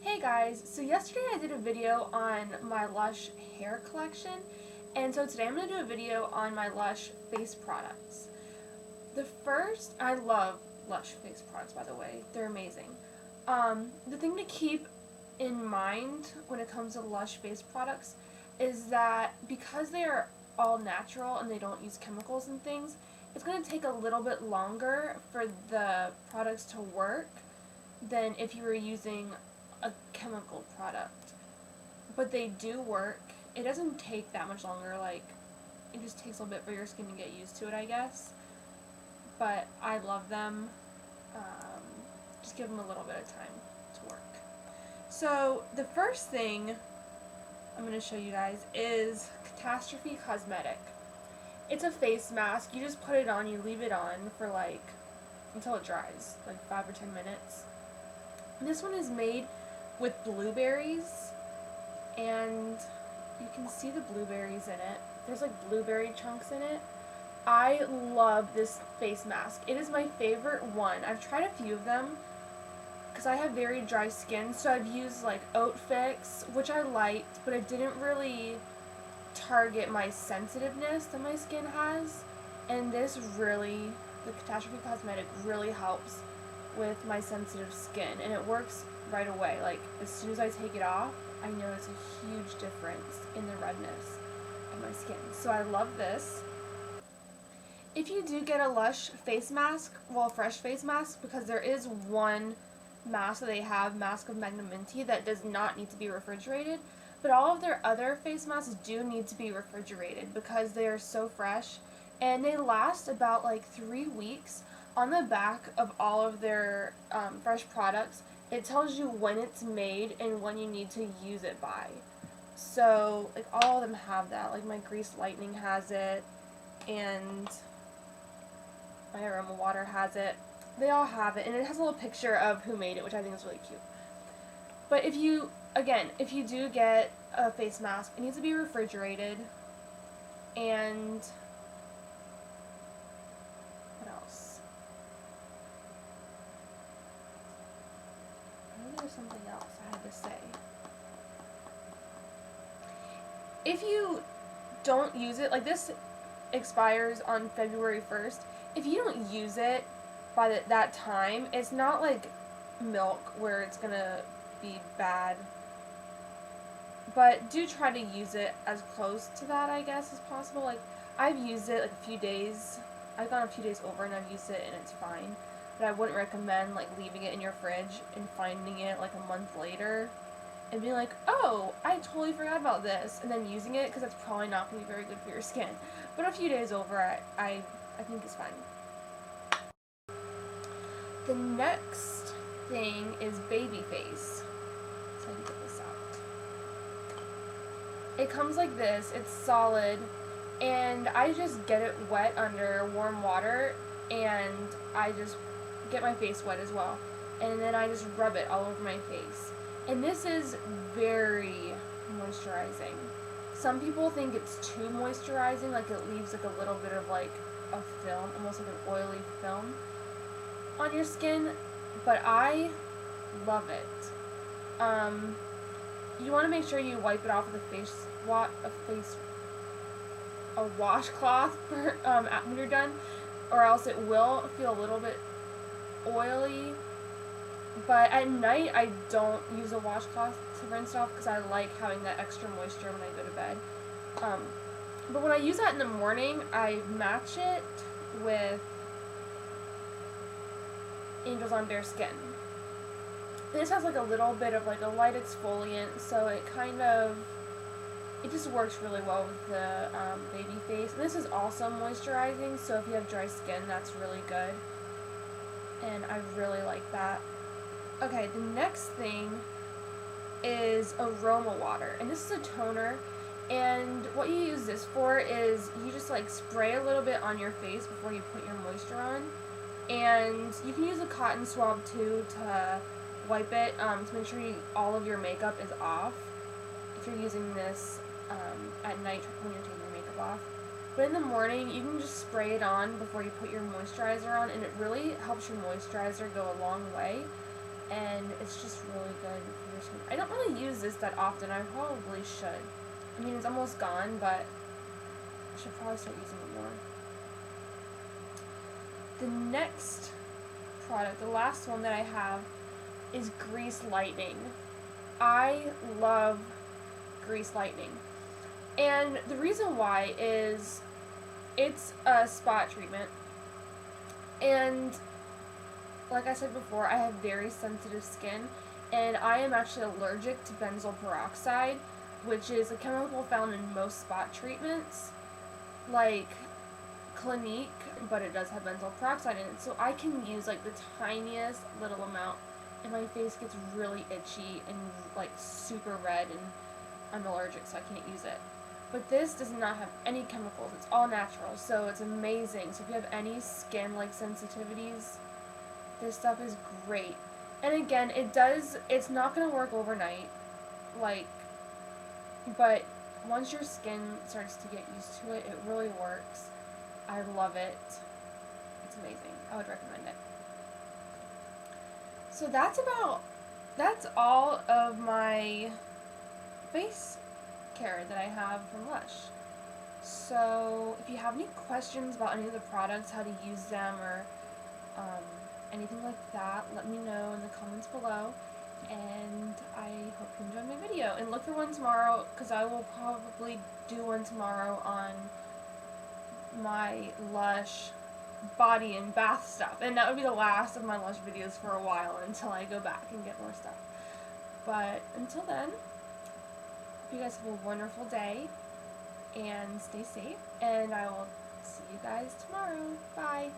Hey guys, so yesterday I did a video on my Lush hair collection, and so today I'm going to do a video on my Lush face products. I love Lush face products, by the way, they're amazing. The thing to keep in mind when it comes to Lush face products is that because they are all natural and they don't use chemicals and things, it's going to take a little bit longer for the products to work than if you were using a chemical product. But they do work. It doesn't take that much longer, like, it just takes a little bit for your skin to get used to it, I guess. But I love them. Just give them a little bit of time to work. So the first thing I'm going to show you guys is Catastrophe Cosmetic. It's a face mask. You just put it on, you leave it on for until it dries, like 5 or 10 minutes. This one is made with blueberries, and you can see the blueberries in it. There's like blueberry chunks in it. I love this face mask. It is my favorite one. I've tried a few of them because I have very dry skin, so I've used like Oat Fix, which I liked, but it didn't really target my sensitiveness that my skin has. And this really, the Catastrophe Cosmetic really helps with my sensitive skin, and it works right away. Like, as soon as I take it off, I notice a huge difference in the redness of my skin. So I love this. If you do get a Lush face mask, well, fresh face mask, because there is one mask that they have, Mask of Magnamenti, that does not need to be refrigerated, but all of their other face masks do need to be refrigerated because they are so fresh, and they last about like 3 weeks. On the back of all of their fresh products, it tells you when it's made and when you need to use it by. So, like, all of them have that. Like, my Grease Lightning has it, and my Roma water has it. They all have it, and it has a little picture of who made it, which I think is really cute. But if you do get a face mask, it needs to be refrigerated, and there's something else I had to say. If you don't use it, like, this expires on February 1st. If you don't use it by that time, it's not like milk where it's gonna be bad. But do try to use it as close to that, I guess, as possible. Like, I've used it like a few days. I've gone a few days over and I've used it and it's fine. But I wouldn't recommend like leaving it in your fridge and finding it like a month later and being like, oh, I totally forgot about this, and then using it, because that's probably not going to be very good for your skin. But a few days over, I think it's fine. The next thing is baby face. So I can get this out. It comes like this. It's solid, and I just get it wet under warm water, and I just get my face wet as well, and then I just rub it all over my face. And this is very moisturizing. Some people think it's too moisturizing, like it leaves like a little bit of like a film, almost like an oily film on your skin, but I love it. You want to make sure you wipe it off with a washcloth when you're done, or else it will feel a little bit oily. But at night I don't use a washcloth to rinse it off because I like having that extra moisture when I go to bed. But when I use that in the morning, I match it with Angels on Bare Skin. This has like a little bit of like a light exfoliant, so it just works really well with the baby face. And this is also moisturizing, so if you have dry skin, that's really good. And I really like that. Okay, the next thing is a Roma water, and this is a toner, and what you use this for is you just like spray a little bit on your face before you put your moisture on, and you can use a cotton swab too to wipe it to make sure all of your makeup is off if you're using this at night when you're taking your makeup off. But in the morning, you can just spray it on before you put your moisturizer on, and it really helps your moisturizer go a long way, and it's just really good for your skin. really use this that often. I probably should. I mean, it's almost gone, but I should probably start using it more. The next product, the last one that I have, is Grease Lightning. I love Grease Lightning. And the reason why is it's a spot treatment. And like I said before, I have very sensitive skin, and I am actually allergic to benzoyl peroxide, which is a chemical found in most spot treatments, like Clinique, but it does have benzoyl peroxide in it. So I can use like the tiniest little amount, and my face gets really itchy and like super red, and I'm allergic, so I can't use it. But this does not have any chemicals. It's all natural, so it's amazing. So if you have any skin like sensitivities, this stuff is great. And again, it's not going to work overnight, like, but once your skin starts to get used to it, it really works. I love it. It's amazing. I would recommend it. So that's all of my face care that I have from Lush. So if you have any questions about any of the products, how to use them, or anything like that, let me know in the comments below. And I hope you enjoyed my video. And look for one tomorrow, because I will probably do one tomorrow on my Lush body and bath stuff. And that would be the last of my Lush videos for a while until I go back and get more stuff. But until then, hope you guys have a wonderful day and stay safe. And I will see you guys tomorrow. Bye.